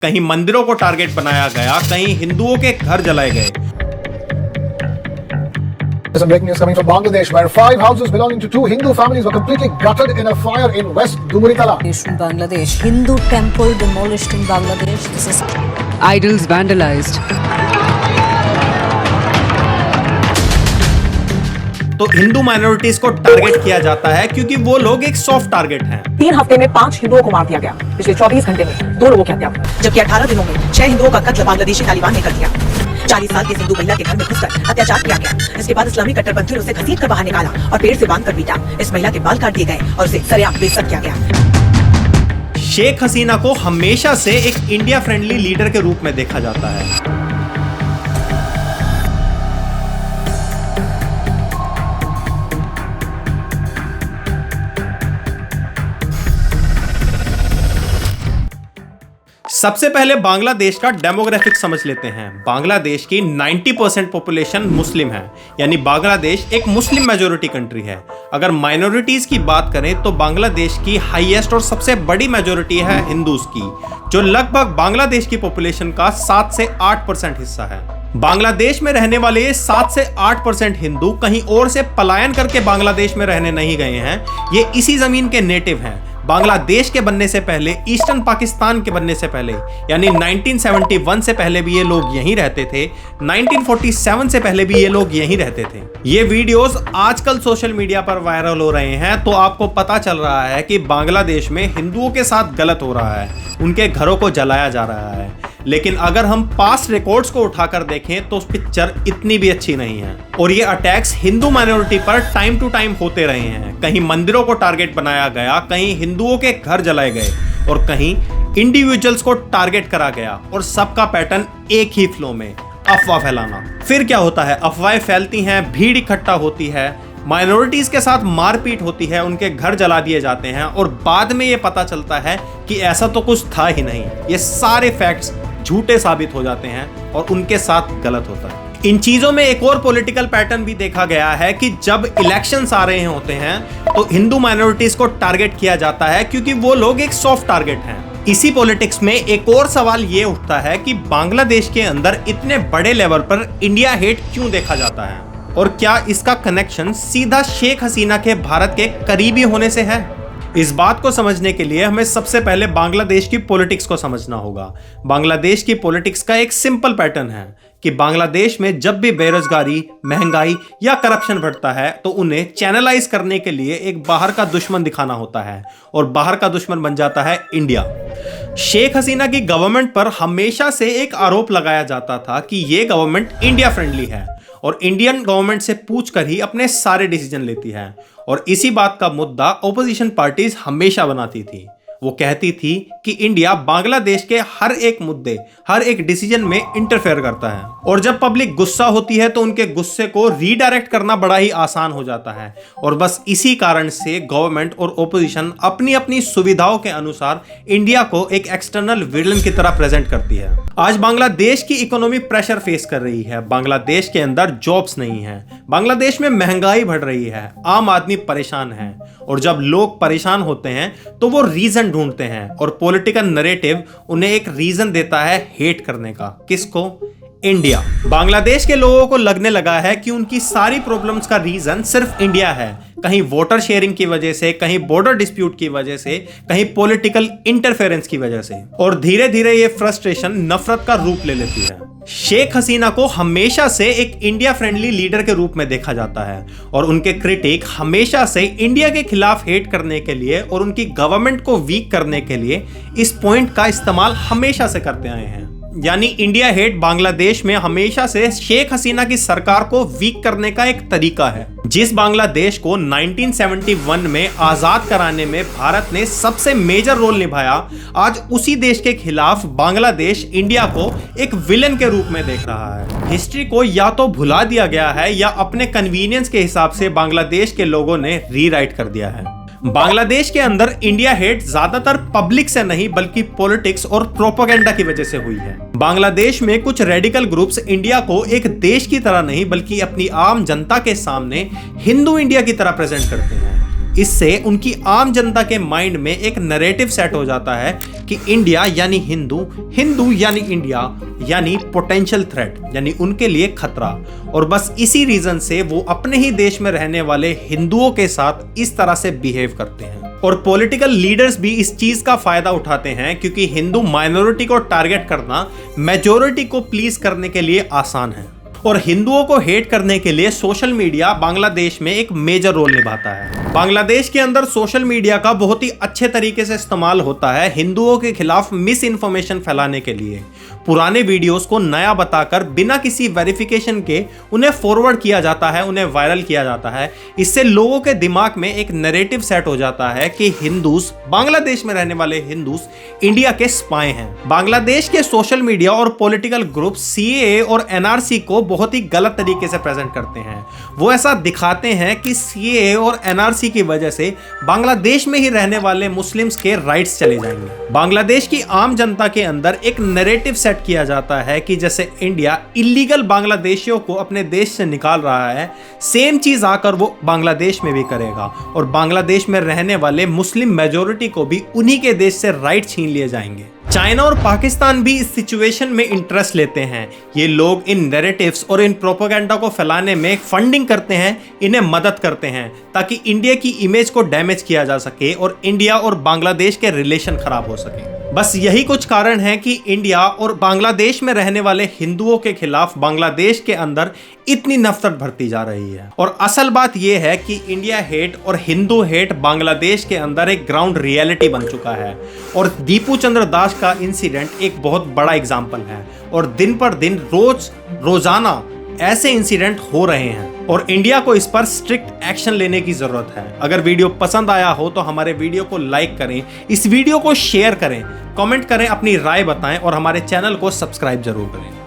कहीं मंदिरों को टारगेट बनाया गया, कहीं हिंदुओं के घर जलाए गए। There's some breaking news coming from Bangladesh, where 5 houses belonging to 2 Hindu families were completely gutted in a fire in West Dumuritala. In Bangladesh, Hindu temple demolished in Bangladesh. This is idols vandalized. तो Hindu minorities को target किया जाता है क्योंकि वो लोग एक soft target हैं। 3 हफ्ते में 5 हिंदुओं को मार दिया गया। पिछले 24 घंटे में 2 लोगों की हत्या, जबकि 18 दिनों में 6 हिंदुओं का कत्ल बांग्लादेशी तालिबान ने कर दिया। 40 साल की हिंदू महिला के घर में घुसकर अत्याचार किया गया। इसके बाद इस्लामी कट्टरपंथियों ने उसे घसीट कर बाहर निकाला और पेड़ से बांधकर पीटा। इस महिला के बाल काट दिए गए और उसे सरेआम बेइज्जत किया गया। शेख हसीना को हमेशा से एक इंडिया फ्रेंडली लीडर के रूप में देखा जाता है। सबसे पहले बांग्लादेश का डेमोग्राफिक समझ लेते हैं। बांग्लादेश की 90% पॉपुलेशन मुस्लिम है, यानी बांग्लादेश एक मुस्लिम मेजोरिटी कंट्री है। अगर माइनॉरिटीज की बात करें तो बांग्लादेश की हाईएस्ट और सबसे बड़ी मेजोरिटी है हिंदूज की, जो लगभग बांग्लादेश की पॉपुलेशन का 7 से 8% हिस्सा है। बांग्लादेश में रहने वाले 7 से 8% हिंदू कहीं और से पलायन करके बांग्लादेश में रहने नहीं गए हैं, ये इसी जमीन के नेटिव हैं। बांग्लादेश के बनने से पहले, ईस्टर्न पाकिस्तान के बनने से पहले, यानी 1971 से पहले भी ये लोग यहीं रहते थे। 1947 से पहले भी ये लोग यहीं रहते थे। ये वीडियोस आजकल सोशल मीडिया पर वायरल हो रहे हैं, तो आपको पता चल रहा है कि बांग्लादेश में हिंदुओं के साथ गलत हो रहा है, उनके घरों को जलाया जा रहा है। लेकिन अगर हम पास्ट रिकॉर्ड्स को उठाकर देखें तो पिक्चर इतनी भी अच्छी नहीं है। और ये अटैक्स हिंदू माइनॉरिटी पर टाइम टू टाइम होते रहे हैं। कहीं मंदिरों को टारगेट बनाया गया, कहीं हिंदुओं के घर जलाए गए और कहीं इंडिविजुअल्स को टारगेट करा गया। और सबका पैटर्न एक ही फ्लो में, अफवाह फैलाना। फिर क्या होता है, अफवाहें फैलती हैं, भीड़ इकट्ठा होती है, माइनॉरिटीज के साथ मारपीट होती है, उनके घर जला दिए जाते हैं और बाद में ये पता चलता है कि ऐसा तो कुछ था ही नहीं। ये सारे फैक्ट्स झूठे साबित हो जाते हैं और उनके साथ गलत होता है। इन चीजों में एक और पॉलिटिकल पैटर्न भी देखा गया है कि जब इलेक्शंस आ रहे होते हैं तो हिंदू माइनॉरिटीज को टारगेट किया जाता है क्योंकि वो लोग एक सॉफ्ट टारगेट हैं। इसी पॉलिटिक्स में एक और सवाल ये उठता है कि बांग्लादेश के अंदर इतने बड़े लेवल पर इंडिया हेट क्यों देखा जाता है, और क्या इसका कनेक्शन सीधा शेख हसीना के भारत के करीबी होने से है? इस बात को समझने के लिए हमें सबसे पहले बांग्लादेश की पॉलिटिक्स को समझना होगा। बांग्लादेश की पॉलिटिक्स का एक सिंपल पैटर्न है कि बांग्लादेश में जब भी बेरोजगारी, महंगाई या करप्शन बढ़ता है तो उन्हें चैनलाइज करने के लिए एक बाहर का दुश्मन दिखाना होता है, और बाहर का दुश्मन बन जाता है इंडिया। शेख हसीना की गवर्नमेंट पर हमेशा से एक आरोप लगाया जाता था कि ये गवर्नमेंट इंडिया फ्रेंडली है और इंडियन गवर्नमेंट से पूछकर ही अपने सारे डिसीजन लेती है। और इसी बात का मुद्दा ऑपोजिशन पार्टीज हमेशा बनाती थी। वो कहती थी कि इंडिया बांग्लादेश के हर एक मुद्दे, हर एक डिसीजन में इंटरफेयर करता है, और जब पब्लिक गुस्सा होती है तो उनके गुस्से को रीडायरेक्ट करना बड़ा ही आसान हो जाता है। और बस इसी कारण से गवर्नमेंट और ओपोजिशन अपनी अपनी सुविधाओं के अनुसार इंडिया को एक एक्सटर्नल विलन की तरह प्रेजेंट करती है। आज बांग्लादेश की इकोनॉमी प्रेशर फेस कर रही है। बांग्लादेश के अंदर जॉब्स नहीं है, बांग्लादेश में महंगाई बढ़ रही है, आम आदमी परेशान है। और जब लोग परेशान होते हैं तो वो रीजन ढूंढते हैं, और पॉलिटिकल नैरेटिव उन्हें एक रीजन देता है हेट करने का। किसको? इंडिया। बांग्लादेश के लोगों को लगने लगा है कि उनकी सारी प्रॉब्लम्स का रीजन सिर्फ इंडिया है, कहीं वोटर शेयरिंग की वजह से, कहीं बॉर्डर डिस्प्यूट की वजह से, कहीं पॉलिटिकल इंटरफेरेंस की वजह से। और धीरे धीरे ये फ्रस्ट्रेशन नफरत का रूप ले लेती है। शेख हसीना को हमेशा से एक इंडिया फ्रेंडली लीडर के रूप में देखा जाता है, और उनके क्रिटिक हमेशा से इंडिया के खिलाफ हेट करने के लिए और उनकी गवर्नमेंट को वीक करने के लिए इस पॉइंट का इस्तेमाल हमेशा से करते आए हैं। यानी इंडिया हेट बांग्लादेश में हमेशा से शेख हसीना की सरकार को वीक करने का एक तरीका है। जिस बांग्लादेश को 1971 में आजाद कराने में भारत ने सबसे मेजर रोल निभाया, आज उसी देश के खिलाफ बांग्लादेश इंडिया को एक विलन के रूप में देख रहा है। हिस्ट्री को या तो भुला दिया गया है या अपने कन्वीनियंस के हिसाब से बांग्लादेश के लोगों ने रीराइट कर दिया है। बांग्लादेश के अंदर इंडिया हेट ज्यादातर पब्लिक से नहीं बल्कि पॉलिटिक्स और प्रोपेगेंडा की वजह से हुई है। बांग्लादेश में कुछ रेडिकल ग्रुप्स इंडिया को एक देश की तरह नहीं बल्कि अपनी आम जनता के सामने हिंदू इंडिया की तरह प्रेजेंट करते हैं। इससे उनकी आम जनता के माइंड में एक नैरेटिव सेट हो जाता है कि इंडिया यानी हिंदू, हिंदू यानी इंडिया, यानी पोटेंशियल थ्रेट, यानी उनके लिए खतरा। और बस इसी रीजन से वो अपने ही देश में रहने वाले हिंदुओं के साथ इस तरह से बिहेव करते हैं। और पॉलिटिकल लीडर्स भी इस चीज का फायदा उठाते हैं, क्योंकि हिंदू माइनॉरिटी को टारगेट करना मेजॉरिटी को प्लीज करने के लिए आसान है। और हिंदुओं को हेट करने के लिए सोशल मीडिया बांग्लादेश में एक मेजर रोल निभाता है। बांग्लादेश के अंदर सोशल मीडिया का बहुत ही अच्छे तरीके से इस्तेमाल होता है हिंदुओं के खिलाफ मिस इन्फॉर्मेशन फैलाने के लिए। पुराने वीडियोस को नया बताकर बिना किसी वेरिफिकेशन के उन्हें फॉरवर्ड किया जाता है, उन्हें वायरल किया जाता है। इससे लोगों के दिमाग में एक नैरेटिव सेट हो जाता है कि हिंदूस, बांग्लादेश में रहने वाले हिंदूस इंडिया के स्पाई हैं। बांग्लादेश के सोशल मीडिया और पॉलिटिकल ग्रुप सीएए और एनआरसी को बहुत ही गलत तरीके से प्रेजेंट करते हैं। वो ऐसा दिखाते हैं कि सीएए और एनआरसी की वजह से बांग्लादेश में ही रहने वाले मुस्लिम्स के राइट्स चले जाएंगे। बांग्लादेश की आम जनता के अंदर एक नैरेटिव सेट किया जाता है कि जैसे इंडिया इलीगल बांग्लादेशियों को अपने देश से निकाल रहा है, सेम चीज आकर वो बांग्लादेश में भी करेगा और बांग्लादेश में रहने वाले मुस्लिम मेजॉरिटी को भी उन्हीं के देश से राइट छीन लिए जाएंगे। चाइना और पाकिस्तान भी इस सिचुएशन में इंटरेस्ट लेते हैं। ये लोग इन नैरेटिव्स और इन प्रोपेगेंडा को फैलाने में फंडिंग करते हैं, इन्हें मदद करते हैं ताकि इंडिया की इमेज को डैमेज किया जा सके और इंडिया और बांग्लादेश के रिलेशन खराब हो सके। बस यही कुछ कारण है कि इंडिया और बांग्लादेश में रहने वाले हिंदुओं के खिलाफ बांग्लादेश के अंदर इतनी नफरत भरती जा रही है। और असल बात यह है कि इंडिया हेट और हिंदू हेट बांग्लादेश के अंदर एक ग्राउंड रियलिटी बन चुका है। और दीपू चंद्र दास का इंसिडेंट एक बहुत बड़ा एग्जाम्पल है। और दिन पर दिन रोजाना ऐसे इंसिडेंट हो रहे हैं और इंडिया को इस पर स्ट्रिक्ट एक्शन लेने की जरूरत है। अगर वीडियो पसंद आया हो तो हमारे वीडियो को लाइक करें, इस वीडियो को शेयर करें, कमेंट करें, अपनी राय बताएं और हमारे चैनल को सब्सक्राइब जरूर करें।